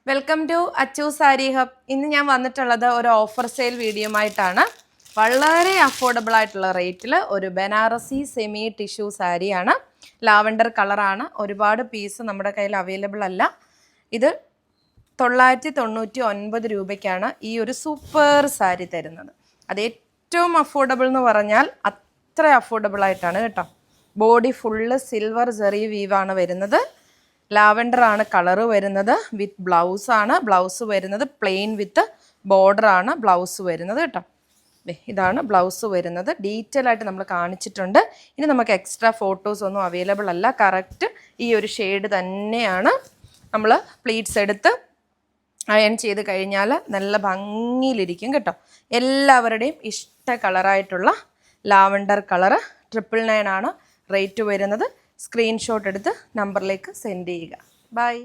Welcome to Achu sari hub. ഇന്ന് ഞാൻ വന്നിട്ടുള്ളത് ഒരു ഓഫർ സെയിൽ വീഡിയോ ആയിട്ടാണ്. വളരെ അഫോർഡബിൾ ആയിട്ടുള്ള റേറ്റിൽ ഒരു ബനാറസി സെമി ടിഷ്യൂ സാരിയാണ്. ലാവൻഡർ കളറാണ്. ഒരുപാട് പീസ് നമ്മുടെ കയ്യിൽ അവൈലബിൾ അല്ല. ഇത് 999 രൂപയ്ക്കാണ് ഈ ഒരു സൂപ്പർ സാരി തരുന്നത്. അത് ഏറ്റവും അഫോർഡബിൾ എന്ന് പറഞ്ഞാൽ അത്ര അഫോർഡബിൾ ആയിട്ടാണ് കേട്ടോ. ബോഡി ഫുള്ള് സിൽവർ ജെറി വീവാണ് വരുന്നത്. ലാവൻഡർ ആണ് കളറ് വരുന്നത്. വിത്ത് ബ്ലൗസ് ആണ്. ബ്ലൗസ് വരുന്നത് പ്ലെയിൻ വിത്ത് ബോർഡർ ആണ് ബ്ലൗസ് വരുന്നത് കേട്ടോ. ഇതാണ് ബ്ലൗസ് വരുന്നത്. ഡീറ്റെയിൽ ആയിട്ട് നമ്മൾ കാണിച്ചിട്ടുണ്ട്. ഇനി നമുക്ക് എക്സ്ട്രാ ഫോട്ടോസ് ഒന്നും അവൈലബിൾ അല്ല. കറക്റ്റ് ഈ ഒരു ഷെയ്ഡ് തന്നെയാണ്. നമ്മൾ പ്ലീറ്റ്സ് എടുത്ത് അയൺ ചെയ്ത് കഴിഞ്ഞാൽ നല്ല ഭംഗിയിലിരിക്കും കേട്ടോ. എല്ലാവരുടെയും ഇഷ്ട കളറായിട്ടുള്ള ലാവൻഡർ കളറ് 999 ആണ് റേറ്റ് വരുന്നത്. സ്ക്രീൻഷോട്ട് എടുത്ത് നമ്പറിലേക്ക് സെൻഡ് ചെയ്യുക. ബൈ.